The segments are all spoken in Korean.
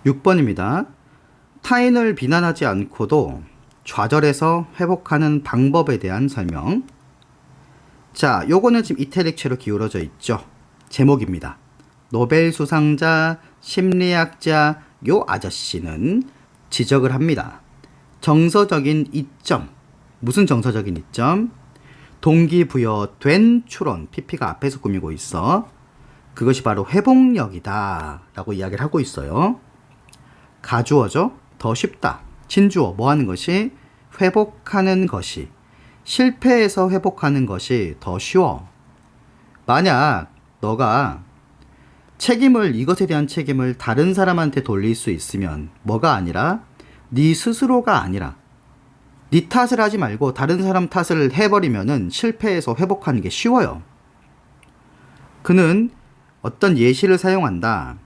6번입니다. 타인을 비난하지 않고도 좌절해서 회복하는 방법에 대한 설명. 자, 요거는 지금 이태릭체로 기울어져 있죠. 제목입니다. 노벨 수상자 심리학자 요 아저씨는 지적을 합니다. 정서적인 이점. 무슨 정서적인 이점? 동기부여된 추론. PP가 앞에서 꾸미고 있어. 그것이 바로 회복력이다 라고 이야기를 하고 있어요. 가주어죠. 더 쉽다. 진주어. 뭐 하는 것이? 회복하는 것이. 실패해서 회복하는 것이 더 쉬워. 만약 너가 이것에 대한 책임을 다른 사람한테 돌릴 수 있으면 뭐가 아니라 네 스스로가 아니라 네 탓을 하지 말고 다른 사람 탓을 해버리면은 실패해서 회복하는 게 쉬워요. 그는 어떤 예시를 사용한다.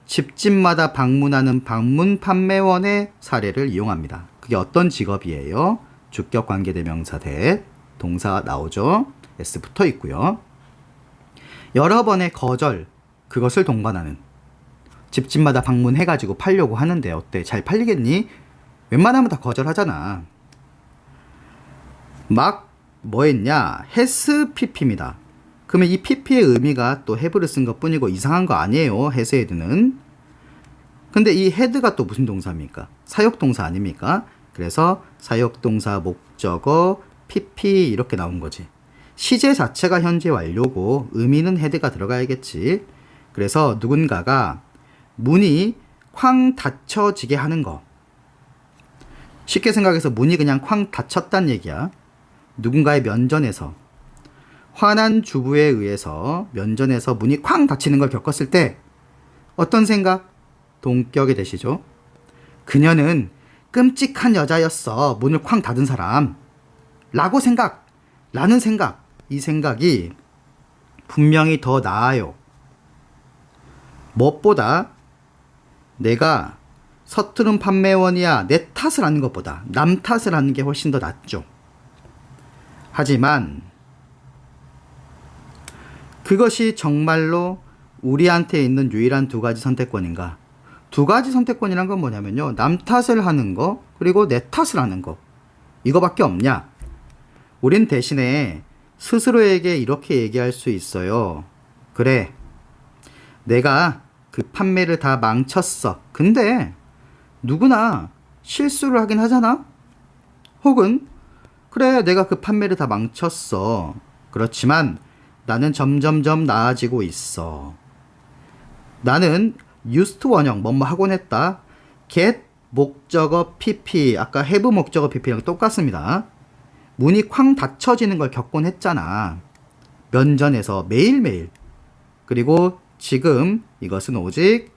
집집마다 방문하는 방문 판매원의 사례를 이용합니다. 그게 어떤 직업이에요? 주격 관계대명사 대 동사 나오죠. S 붙어 있고요. 여러 번의 거절, 그것을 동반하는. 집집마다 방문해가지고 팔려고 하는데 어때? 잘 팔리겠니? 웬만하면 다 거절하잖아. 막 뭐 했냐? has pp입니다. 그러면 이 pp의 의미가 또 have를 쓴 것 뿐이고 이상한 거 아니에요. has had는. 근데 이 had가 또 무슨 동사입니까? 사역동사 아닙니까? 그래서 사역동사 목적어 pp 이렇게 나온 거지. 시제 자체가 현재 완료고 의미는 had가 들어가야겠지. 그래서 누군가가 문이 쾅 닫혀지게 하는 거. 쉽게 생각해서 문이 그냥 쾅 닫혔단 얘기야. 누군가의 면전에서 화난 주부에 의해서 면전에서 문이 쾅 닫히는 걸 겪었을 때 어떤 생각? 동격이 되시죠? 그녀는 끔찍한 여자였어. 문을 쾅 닫은 사람. 라는 생각. 이 생각이 분명히 더 나아요. 무엇보다 내가 서투른 판매원이야 내 탓을 하는 것보다 남 탓을 하는 게 훨씬 더 낫죠. 하지만 그것이 정말로 우리한테 있는 유일한 두 가지 선택권인가? 두 가지 선택권이란 건 뭐냐면요. 남 탓을 하는 거 그리고 내 탓을 하는 거. 이거밖에 없냐? 우린 대신에 스스로에게 이렇게 얘기할 수 있어요. 그래. 내가 그 판매를 다 망쳤어. 근데 누구나 실수를 하긴 하잖아? 혹은 그래 내가 그 판매를 다 망쳤어. 그렇지만 나는 점점점 나아지고 있어. 나는 used 원형 뭐뭐 하곤 했다. get 목적어 pp 아까 have 목적어 pp랑 똑같습니다. 문이 쾅 닫혀지는 걸 겪곤 했잖아. 면전에서 매일매일. 그리고 지금 이것은 오직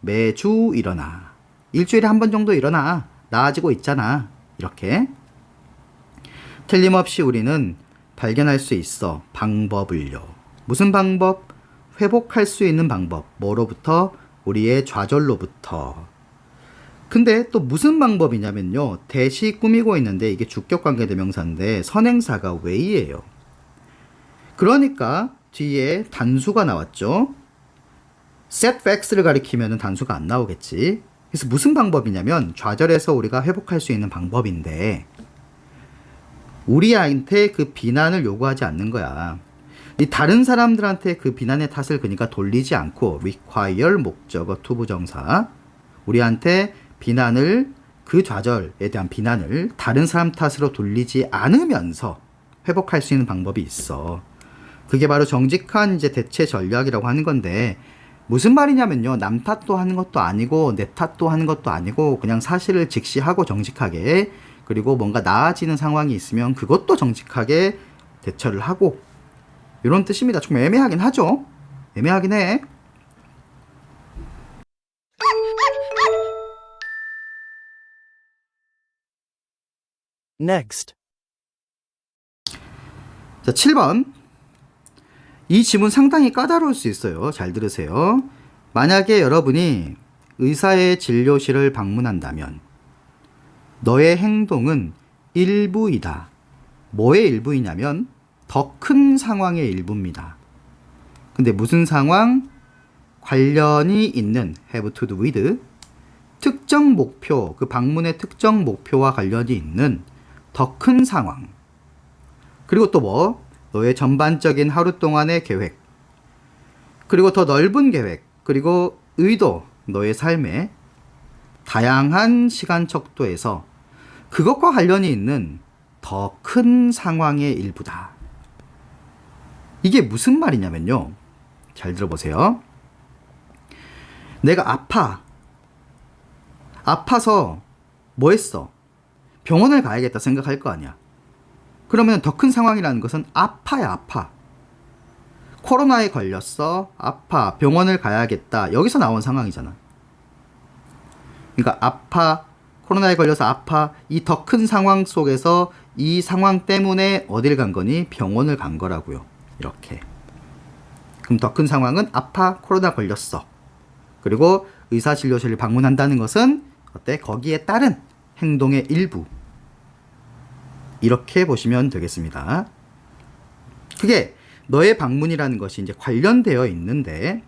매주 일어나. 일주일에 한 번 정도 일어나. 나아지고 있잖아. 이렇게. 틀림없이 우리는 발견할 수 있어. 방법을요. 무슨 방법? 회복할 수 있는 방법. 뭐로부터? 우리의 좌절로부터. 근데 또 무슨 방법이냐면요. 대시 꾸미고 있는데 이게 주격관계대명사인데 선행사가 way예요. 그러니까 뒤에 단수가 나왔죠. setbacks를 가리키면 단수가 안 나오겠지. 그래서 무슨 방법이냐면 좌절해서 우리가 회복할 수 있는 방법인데 우리한테 그 비난을 요구하지 않는 거야. 이 다른 사람들한테 그 비난의 탓을 그러니까 돌리지 않고 require 목적어 투부정사 우리한테 비난을 그 좌절에 대한 비난을 다른 사람 탓으로 돌리지 않으면서 회복할 수 있는 방법이 있어. 그게 바로 정직한 이제 대체 전략이라고 하는 건데 무슨 말이냐면요. 남 탓도 하는 것도 아니고 내 탓도 하는 것도 아니고 그냥 사실을 직시하고 정직하게 그리고 뭔가 나아지는 상황이 있으면 그것도 정직하게 대처를 하고 이런 뜻입니다. 좀 애매하긴 하죠. 애매하긴 해. Next. 자, 7번. 이 지문 상당히 까다로울 수 있어요. 잘 들으세요. 만약에 여러분이 의사의 진료실을 방문한다면 너의 행동은 일부이다. 뭐의 일부이냐면 더 큰 상황의 일부입니다. 근데 무슨 상황? 관련이 있는 have to do with 특정 목표, 그 방문의 특정 목표와 관련이 있는 더 큰 상황, 그리고 또 뭐 너의 전반적인 하루 동안의 계획, 그리고 더 넓은 계획, 그리고 의도, 너의 삶의 다양한 시간 척도에서 그것과 관련이 있는 더 큰 상황의 일부다. 이게 무슨 말이냐면요. 잘 들어보세요. 내가 아파서 뭐 했어? 병원을 가야겠다 생각할 거 아니야. 그러면 더 큰 상황이라는 것은 아파. 코로나에 걸렸어. 아파. 병원을 가야겠다. 여기서 나온 상황이잖아. 그러니까 코로나에 걸려서 아파. 이 더 큰 상황 속에서 이 상황 때문에 어딜 간 거니? 병원을 간 거라고요. 이렇게. 그럼 더 큰 상황은 아파. 코로나 걸렸어. 그리고 의사진료실을 방문한다는 것은 어때? 거기에 따른 행동의 일부. 이렇게 보시면 되겠습니다. 그게 너의 방문이라는 것이 이제 관련되어 있는데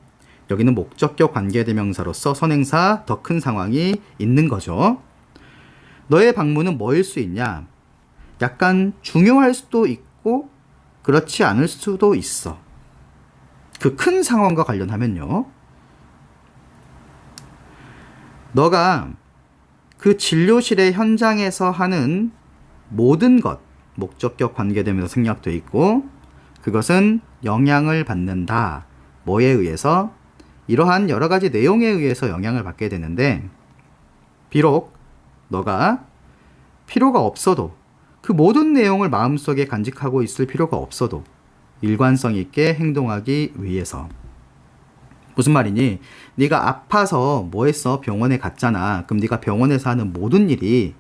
여기는 목적격 관계대명사로서 선행사 더 큰 상황이 있는 거죠. 너의 방문은 뭐일 수 있냐? 약간 중요할 수도 있고 그렇지 않을 수도 있어. 그 큰 상황과 관련하면요. 너가 그 진료실의 현장에서 하는 모든 것, 목적격 관계되면서 생략되어 있고 그것은 영향을 받는다. 뭐에 의해서? 이러한 여러 가지 내용에 의해서 영향을 받게 되는데 비록 너가 필요가 없어도 그 모든 내용을 마음속에 간직하고 있을 필요가 없어도 일관성 있게 행동하기 위해서. 무슨 말이니? 네가 아파서 뭐 했어? 병원에 갔잖아. 그럼 네가 병원에서 하는 모든 일이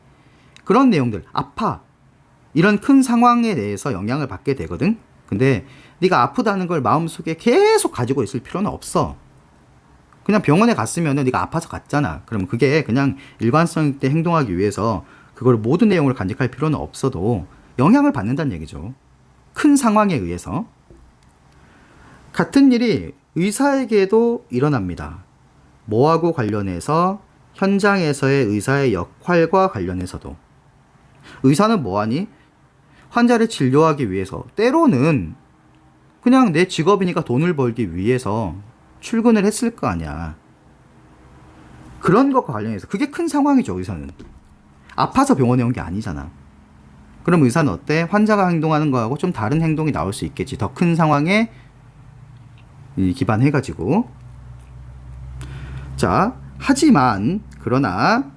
그런 내용들, 아파. 이런 큰 상황에 대해서 영향을 받게 되거든. 근데 네가 아프다는 걸 마음속에 계속 가지고 있을 필요는 없어. 그냥 병원에 갔으면 네가 아파서 갔잖아. 그럼 그게 그냥 일관성 있게 행동하기 위해서 그걸 모든 내용을 간직할 필요는 없어도 영향을 받는다는 얘기죠. 큰 상황에 의해서. 같은 일이 의사에게도 일어납니다. 뭐하고 관련해서? 현장에서의 의사의 역할과 관련해서도. 의사는 뭐하니? 환자를 진료하기 위해서, 때로는 그냥 내 직업이니까 돈을 벌기 위해서 출근을 했을 거 아니야. 그런 것과 관련해서 그게 큰 상황이죠. 의사는 아파서 병원에 온 게 아니잖아. 그럼 의사는 어때? 환자가 행동하는 거하고 좀 다른 행동이 나올 수 있겠지. 더 큰 상황에 기반해가지고. 자, 하지만 그러나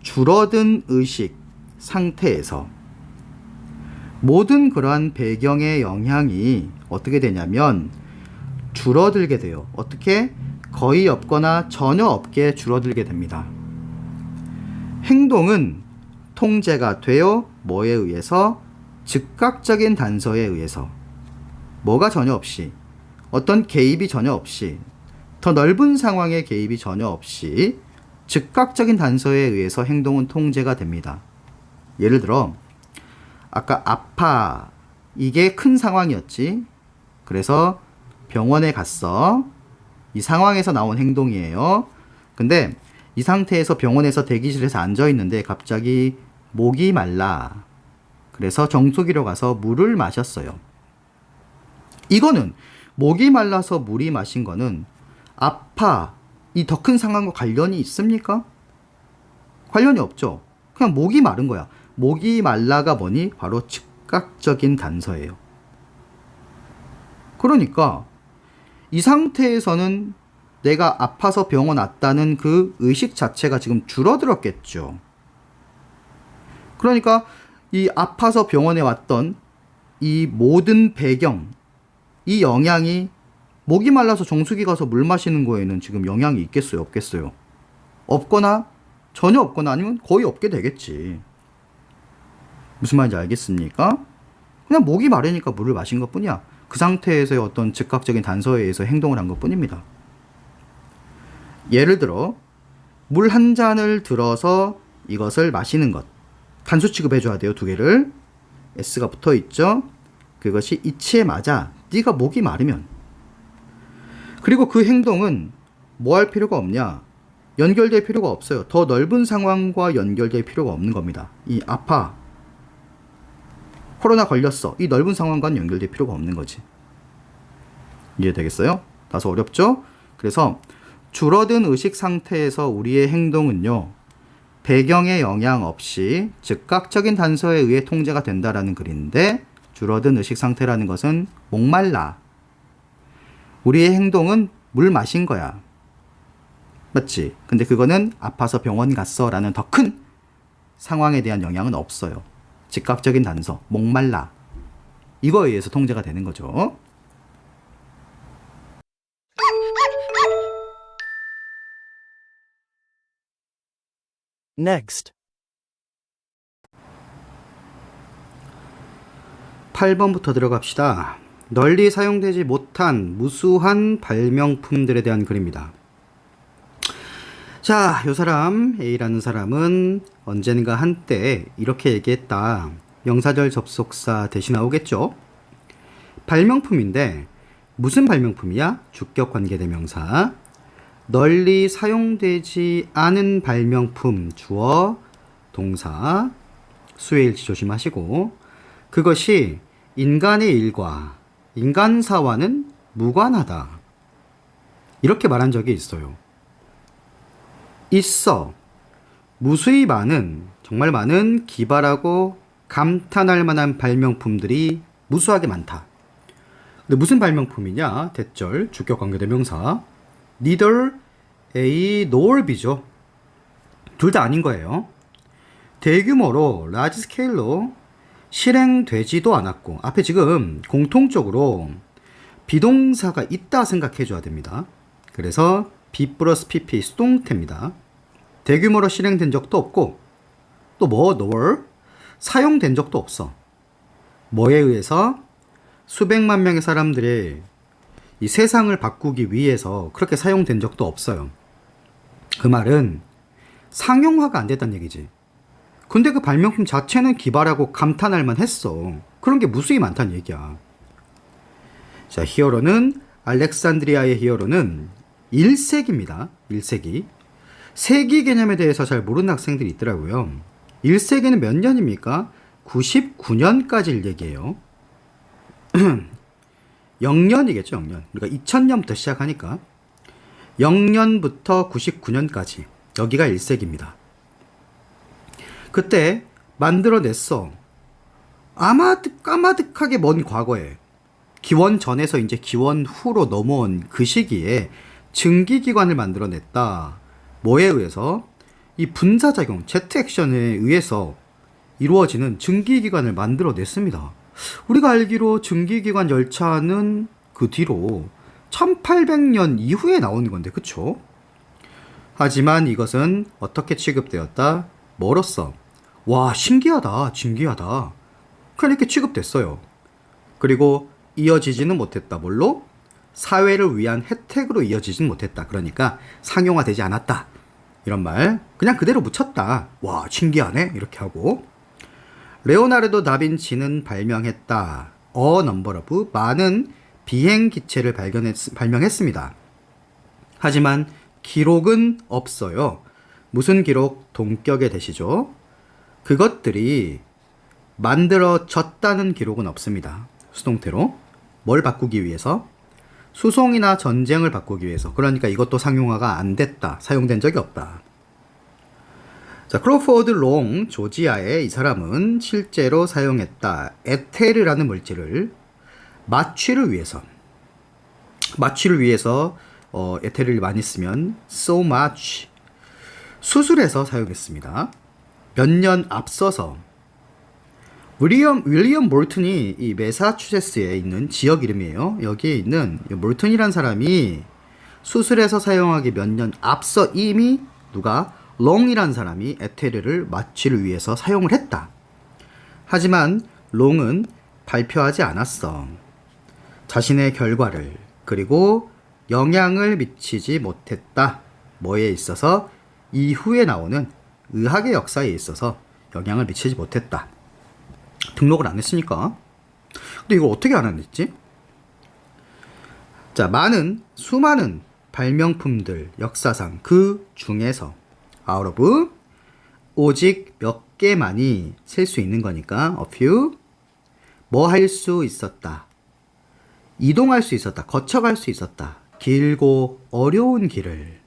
줄어든 의식 상태에서 모든 그러한 배경의 영향이 어떻게 되냐면 줄어들게 돼요. 어떻게? 거의 없거나 전혀 없게 줄어들게 됩니다. 행동은 통제가 돼요. 뭐에 의해서? 즉각적인 단서에 의해서. 뭐가 전혀 없이, 어떤 개입이 전혀 없이, 더 넓은 상황의 개입이 전혀 없이 즉각적인 단서에 의해서 행동은 통제가 됩니다. 예를 들어 아까 아파, 이게 큰 상황이었지. 그래서 병원에 갔어. 이 상황에서 나온 행동이에요. 근데 이 상태에서 병원에서 대기실에서 앉아 있는데 갑자기 목이 말라. 그래서 정수기로 가서 물을 마셨어요. 이거는 목이 말라서 물이 마신 거는 아파, 이 더 큰 상황과 관련이 있습니까? 관련이 없죠. 그냥 목이 마른 거야. 목이 말라가 뭐니? 바로 즉각적인 단서예요. 그러니까 이 상태에서는 내가 아파서 병원 왔다는 그 의식 자체가 지금 줄어들었겠죠. 그러니까 이 아파서 병원에 왔던 이 모든 배경, 이 영향이 목이 말라서 정수기 가서 물 마시는 거에는 지금 영향이 있겠어요? 없겠어요? 없거나 전혀 없거나 아니면 거의 없게 되겠지. 무슨 말인지 알겠습니까? 그냥 목이 마르니까 물을 마신 것 뿐이야. 그 상태에서의 어떤 즉각적인 단서에 의해서 행동을 한 것 뿐입니다. 예를 들어 물 한 잔을 들어서 이것을 마시는 것. 단수 취급해줘야 돼요. 두 개를. S가 붙어있죠. 그것이 이치에 맞아. 네가 목이 마르면. 그리고 그 행동은 뭐 할 필요가 없냐? 연결될 필요가 없어요. 더 넓은 상황과 연결될 필요가 없는 겁니다. 이 아파, 코로나 걸렸어, 이 넓은 상황과는 연결될 필요가 없는 거지. 이해되겠어요? 다소 어렵죠? 그래서 줄어든 의식 상태에서 우리의 행동은요, 배경의 영향 없이 즉각적인 단서에 의해 통제가 된다라는 글인데, 줄어든 의식 상태라는 것은 목말라, 우리의 행동은 물 마신 거야, 맞지? 근데 그거는 아파서 병원 갔어 라는 더 큰 상황에 대한 영향은 없어요. 즉각적인 단서, 목말라, 이거에 의해서 통제가 되는 거죠. Next. 8번부터 들어갑시다. 널리 사용되지 못한 무수한 발명품들에 대한 글입니다. 자, 요 사람 A라는 사람은 언젠가 한때 이렇게 얘기했다. 명사절 접속사 대신 나오겠죠? 발명품인데 무슨 발명품이야? 주격 관계대명사. 널리 사용되지 않은 발명품, 주어, 동사, 수의 일치 조심하시고, 그것이 인간의 일과 인간사와는 무관하다, 이렇게 말한 적이 있어요. 있어. 무수히 많은, 정말 많은 기발하고 감탄할 만한 발명품들이 무수하게 많다. 근데 무슨 발명품이냐? 대절, 주격 관계대명사. neither A nor B죠. 둘 다 아닌 거예요. 대규모로, large scale로 실행되지도 않았고, 앞에 지금 공통적으로 비동사가 있다 생각해 줘야 됩니다. 그래서 B 플러스 PP 수동태입니다. 대규모로 실행된 적도 없고, 또 뭐, nor, 사용된 적도 없어. 뭐에 의해서? 수백만 명의 사람들의 이 세상을 바꾸기 위해서 그렇게 사용된 적도 없어요. 그 말은 상용화가 안 됐다는 얘기지. 근데 그 발명품 자체는 기발하고 감탄할 만했어. 그런 게 무수히 많다는 얘기야. 자, 히어로는, 알렉산드리아의 히어로는 1세기입니다. 1세기. 세기 개념에 대해서 잘 모르는 학생들이 있더라고요. 1세기는 몇 년입니까? 99년까지를 얘기해요. 0년이겠죠, 0년. 그러니까 2000년부터 시작하니까 0년부터 99년까지, 여기가 1세기입니다. 그때 만들어냈어. 까마득하게 먼 과거에, 기원 전에서 이제 기원 후로 넘어온 그 시기에 증기기관을 만들어냈다. 뭐에 의해서? 이 분사작용, 제트 액션에 의해서 이루어지는 증기기관을 만들어냈습니다. 우리가 알기로 증기기관 열차는 그 뒤로 1800년 이후에 나오는 건데, 그쵸? 하지만 이것은 어떻게 취급되었다? 뭐로써? 와, 신기하다, 진기하다, 그냥 이렇게 취급됐어요. 그리고 이어지지는 못했다. 뭘로? 사회를 위한 혜택으로 이어지지는 못했다. 그러니까 상용화되지 않았다, 이런 말 그냥 그대로 묻혔다. 와, 신기하네, 이렇게 하고. 레오나르도 다빈치는 발명했다. A number of, 많은 비행기체를 발명했습니다. 하지만 기록은 없어요. 무슨 기록? 동격의 대시죠. 그것들이 만들어졌다는 기록은 없습니다. 수동태로. 뭘 바꾸기 위해서? 수송이나 전쟁을 바꾸기 위해서. 그러니까 이것도 상용화가 안 됐다. 사용된 적이 없다. 자, 크로포드 롱, 조지아의 이 사람은 실제로 사용했다. 에테르라는 물질을 마취를 위해서. 에테르를 많이 쓰면 so much. 수술해서 사용했습니다. 몇 년 앞서서. 윌리엄 몰튼이 이 매사추세츠에 있는 지역 이름이에요. 여기에 있는 몰튼이란 사람이 수술해서 사용하기 몇 년 앞서 이미 누가? 롱이란 사람이 에테르를 마취를 위해서 사용을 했다. 하지만 롱은 발표하지 않았어. 자신의 결과를, 그리고 영향을 미치지 못했다. 뭐에 있어서? 이후에 나오는 의학의 역사에 있어서 영향을 미치지 못했다. 등록을 안 했으니까. 근데 이걸 어떻게 안 했지? 자, 수많은 발명품들 역사상 그 중에서 out of 오직 몇 개만이 셀 수 있는 거니까 a few 뭐 할 수 있었다. 이동할 수 있었다. 거쳐갈 수 있었다. 길고 어려운 길을.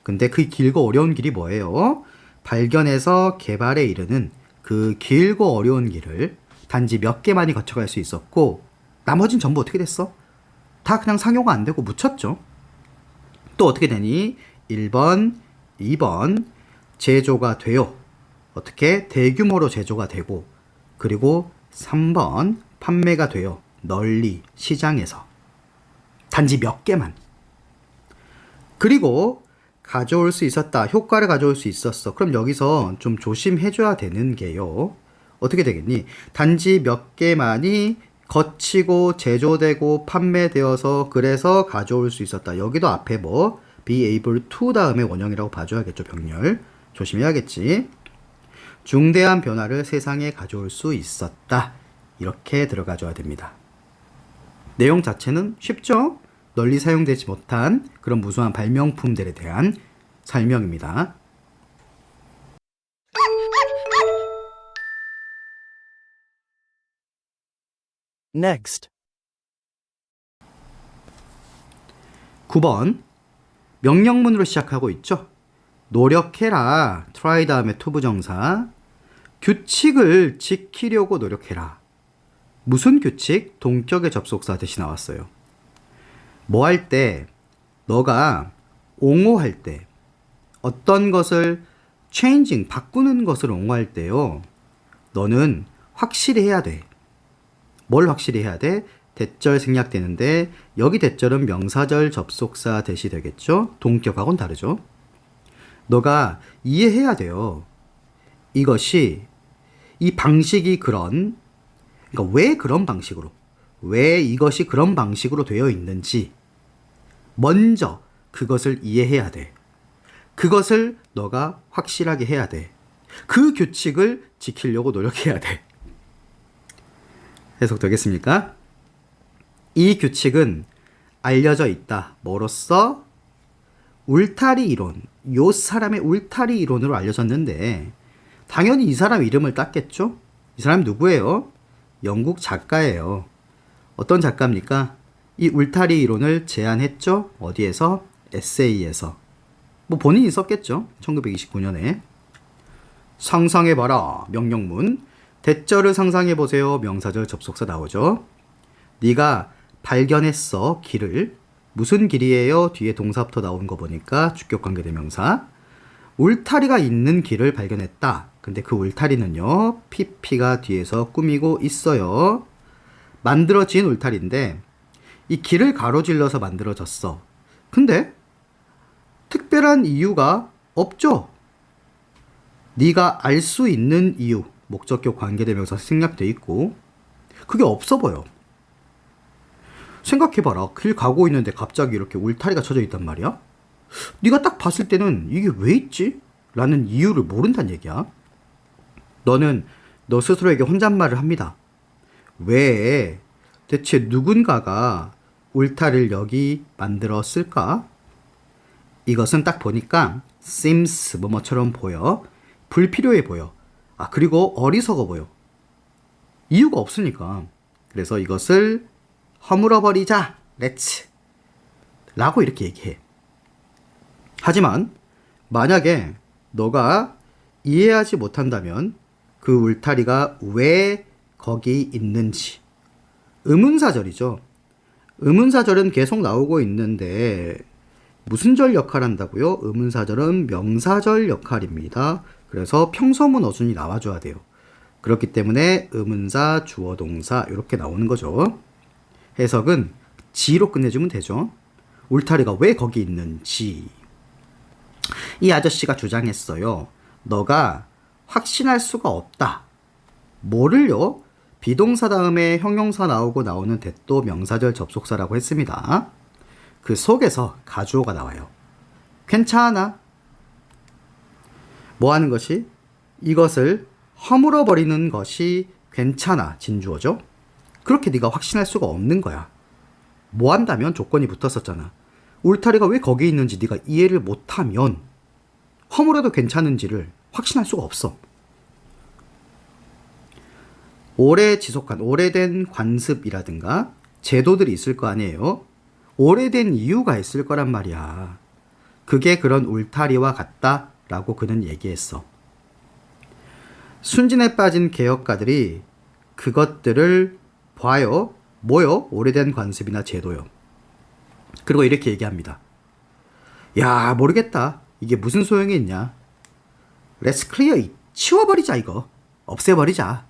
근데 그 길고 어려운 길이 뭐예요? 발견해서 개발에 이르는 그 길고 어려운 길을 단지 몇 개만이 거쳐갈 수 있었고 나머진 전부 어떻게 됐어? 다 그냥 상용화 안 되고 묻혔죠. 또 어떻게 되니? 1번, 2번 제조가 돼요. 어떻게? 대규모로 제조가 되고 그리고 3번 판매가 돼요. 널리 시장에서. 단지 몇 개만. 그리고 가져올 수 있었다. 효과를 가져올 수 있었어. 그럼 여기서 좀 조심해줘야 되는 게요. 어떻게 되겠니? 단지 몇 개만이 거치고 제조되고 판매되어서 그래서 가져올 수 있었다. 여기도 앞에 뭐 be able to 다음에 원형이라고 봐줘야겠죠. 병렬. 조심해야겠지. 중대한 변화를 세상에 가져올 수 있었다. 이렇게 들어가줘야 됩니다. 내용 자체는 쉽죠? 널리 사용되지 못한 그런 무수한 발명품들에 대한 설명입니다. Next. 9번 명령문으로 시작하고 있죠. 노력해라. try 다음에 to 부정사. 규칙을 지키려고 노력해라. 무슨 규칙? 동격의 접속사 대신 나왔어요. 뭐 할 때, 너가 옹호할 때, 어떤 것을 changing, 바꾸는 것을 옹호할 때요. 너는 확실히 해야 돼. 뭘 확실히 해야 돼? 대절 생략되는데 여기 대절은 명사절 접속사 대시 되겠죠? 동격하고는 다르죠. 너가 이해해야 돼요. 이것이 이 방식이 그런 그러니까 왜 그런 방식으로 왜 이것이 그런 방식으로 되어 있는지 먼저 그것을 이해해야 돼. 그것을 너가 확실하게 해야 돼. 그 규칙을 지키려고 노력해야 돼. 해석되겠습니까? 이 규칙은 알려져 있다. 뭐로써? 울타리 이론. 요 사람의 울타리 이론으로 알려졌는데 당연히 이 사람 이름을 땄겠죠? 이 사람 누구예요? 영국 작가예요. 어떤 작가입니까? 이 울타리 이론을 제안했죠? 어디에서? 에세이에서. 뭐 본인이 썼겠죠? 1929년에. 상상해봐라. 명령문. 대절을 상상해보세요. 명사절 접속사 나오죠? 네가 발견했어. 길을. 무슨 길이에요? 뒤에 동사부터 나온 거 보니까 주격관계대명사. 울타리가 있는 길을 발견했다. 근데 그 울타리는요. PP가 뒤에서 꾸미고 있어요. 만들어진 울타리인데 이 길을 가로질러서 만들어졌어. 근데 특별한 이유가 없죠. 네가 알 수 있는 이유. 목적격 관계대명사 생략돼 있고 그게 없어 보여. 생각해봐라. 길 가고 있는데 갑자기 이렇게 울타리가 쳐져 있단 말이야. 네가 딱 봤을 때는 이게 왜 있지? 라는 이유를 모른다는 얘기야. 너는 너 스스로에게 혼잣말을 합니다. 왜 대체 누군가가 울타리를 여기 만들었을까? 이것은 딱 보니까 seems 뭐뭐처럼 보여. 불필요해 보여. 아, 그리고 어리석어 보여. 이유가 없으니까. 그래서 이것을 허물어버리자. let's 라고 이렇게 얘기해. 하지만 만약에 너가 이해하지 못한다면 그 울타리가 왜 거기 있는지. 의문사절이죠. 의문사절은 계속 나오고 있는데 무슨 절 역할 한다고요? 의문사절은 명사절 역할입니다. 그래서 평소문 어순이 나와줘야 돼요. 그렇기 때문에 의문사, 주어, 동사 이렇게 나오는 거죠. 해석은 지로 끝내주면 되죠. 울타리가 왜 거기 있는지. 이 아저씨가 주장했어요. 너가 확신할 수가 없다. 뭐를요? 비동사 다음에 형용사 나오고 나오는 대도 명사절 접속사라고 했습니다. 그 속에서 가주어가 나와요. 괜찮아. 뭐 하는 것이? 이것을 허물어버리는 것이 괜찮아. 진주어죠. 그렇게 네가 확신할 수가 없는 거야. 뭐 한다면 조건이 붙었었잖아. 울타리가 왜 거기 있는지 네가 이해를 못하면 허물어도 괜찮은지를 확신할 수가 없어. 오래 지속한 오래된 관습이라든가 제도들이 있을 거 아니에요. 오래된 이유가 있을 거란 말이야. 그게 그런 울타리와 같다라고 그는 얘기했어. 순진에 빠진 개혁가들이 그것들을 봐요. 뭐요? 오래된 관습이나 제도요. 그리고 이렇게 얘기합니다. 야, 모르겠다. 이게 무슨 소용이 있냐. Let's clear it. 치워버리자 이거. 없애버리자.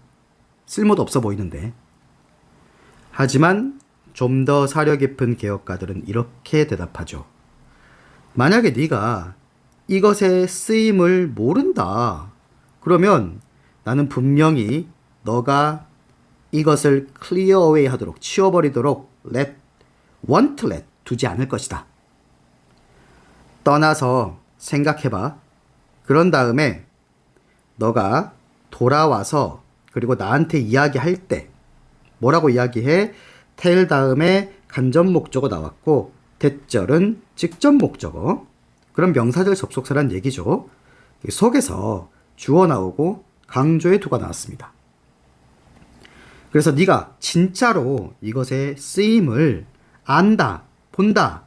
쓸모도 없어 보이는데. 하지만 좀 더 사려 깊은 개혁가들은 이렇게 대답하죠. 만약에 네가 이것의 쓰임을 모른다. 그러면 나는 분명히 너가 이것을 clear away 하도록 치워버리도록 want let 두지 않을 것이다. 떠나서 생각해봐. 그런 다음에 너가 돌아와서 그리고 나한테 이야기할 때 뭐라고 이야기해? tell 다음에 간접 목적어 나왔고 대절은 직접 목적어. 그럼 명사절 접속사란 얘기죠. 속에서 주어 나오고 강조의 두가 나왔습니다. 그래서 네가 진짜로 이것의 쓰임을 안다, 본다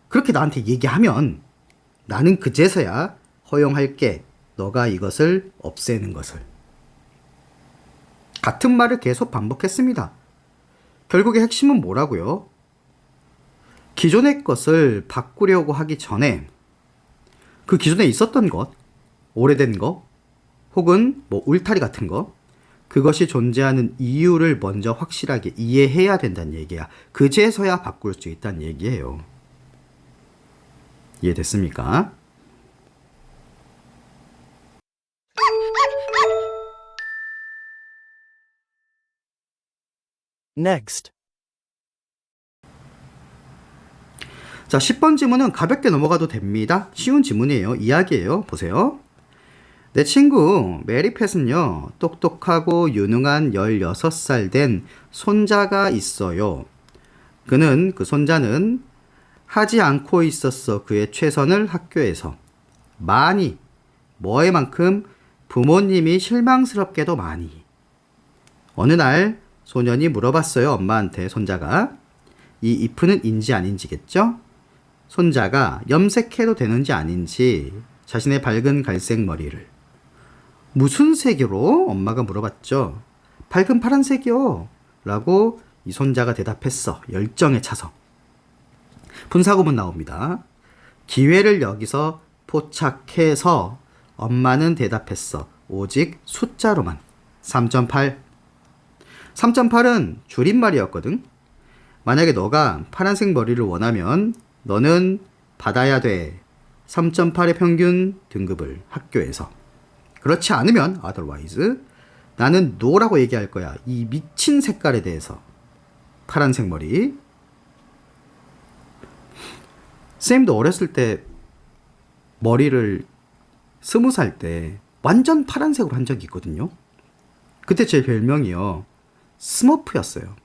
그렇게 나한테 얘기하면 나는 그제서야 허용할게. 너가 이것을 없애는 것을. 같은 말을 계속 반복했습니다. 결국의 핵심은 뭐라고요? 기존의 것을 바꾸려고 하기 전에 그 기존에 있었던 것, 오래된 거, 혹은 뭐 울타리 같은 거, 그것이 존재하는 이유를 먼저 확실하게 이해해야 된다는 얘기야. 그제서야 바꿀 수 있다는 얘기예요. 이해됐습니까? Next. 자, 10번 지문은 가볍게 넘어가도 됩니다. 쉬운 지문이에요. 이야기예요. 보세요. 내 친구 메리팻은요, 똑똑하고 유능한 16살 된 손자가 있어요. 그 손자는 하지 않고 있었어. 그의 최선을 학교에서. 많이, 뭐에만큼 부모님이 실망스럽게도 많이. 어느 날 소년이 물어봤어요. 엄마한테 손자가. 이 if는 인지 아닌지겠죠? 손자가 염색해도 되는지 아닌지 자신의 밝은 갈색 머리를. 무슨 색으로? 엄마가 물어봤죠. 밝은 파란색이요. 라고 이 손자가 대답했어. 열정에 차서. 분사구문 나옵니다. 기회를 여기서 포착해서 엄마는 대답했어. 오직 숫자로만. 3.8. 3.8은 줄임말이었거든. 만약에 너가 파란색 머리를 원하면 너는 받아야 돼. 3.8의 평균 등급을 학교에서. 그렇지 않으면 otherwise 나는 no라고 얘기할 거야. 이 미친 색깔에 대해서. 파란색 머리. 쌤도 어렸을 때 머리를 20살 때 완전 파란색으로 한 적이 있거든요. 그때 제 별명이요. 스머프였어요.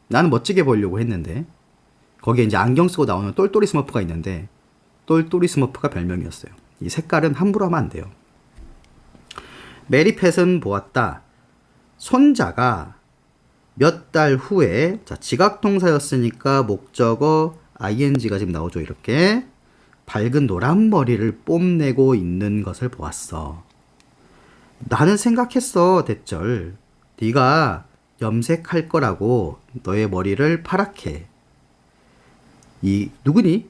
나는 멋지게 보이려고 했는데 거기에 이제 안경 쓰고 나오는 똘똘이 스머프가 있는데 똘똘이 스머프가 별명이었어요. 이 색깔은 함부로 하면 안 돼요. 메리팻은 보았다. 손자가 몇 달 후에 자, 지각동사였으니까 목적어 ing가 지금 나오죠. 이렇게 밝은 노란 머리를 뽐내고 있는 것을 보았어. 나는 생각했어. 대절. 네가 염색할 거라고 너의 머리를 파랗게. 이 누구니?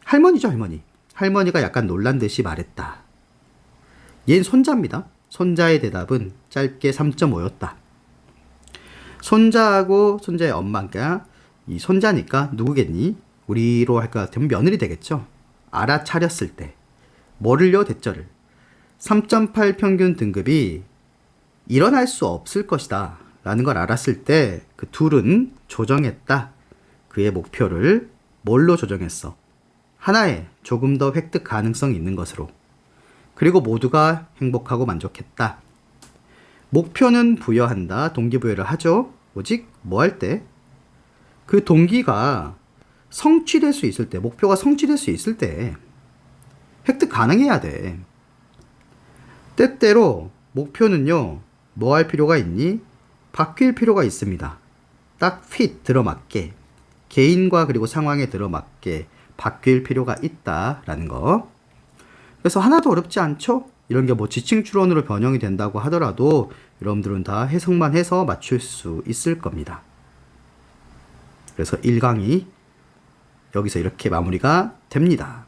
할머니죠. 할머니. 할머니가 약간 놀란 듯이 말했다. 얘는 손자입니다. 손자의 대답은 짧게 3.5였다. 손자하고 손자의 엄마가 이 손자니까 누구겠니? 우리로 할 것 같으면 며느리 되겠죠. 알아차렸을 때 뭐를요? 대절을 3.8 평균 등급이 일어날 수 없을 것이다 라는 걸 알았을 때 그 둘은 조정했다. 그의 목표를 뭘로 조정했어? 하나의 조금 더 획득 가능성이 있는 것으로. 그리고 모두가 행복하고 만족했다. 목표는 부여한다. 동기부여를 하죠. 오직 뭐 할 때? 그 동기가 성취될 수 있을 때, 목표가 성취될 수 있을 때 획득 가능해야 돼. 때때로 목표는요, 뭐 할 필요가 있니? 바뀔 필요가 있습니다. 딱 핏 들어맞게, 개인과 그리고 상황에 들어맞게 바뀔 필요가 있다라는 거. 그래서 하나도 어렵지 않죠? 이런 게 뭐 지칭 추론으로 변형이 된다고 하더라도 여러분들은 다 해석만 해서 맞출 수 있을 겁니다. 그래서 1강이 여기서 이렇게 마무리가 됩니다.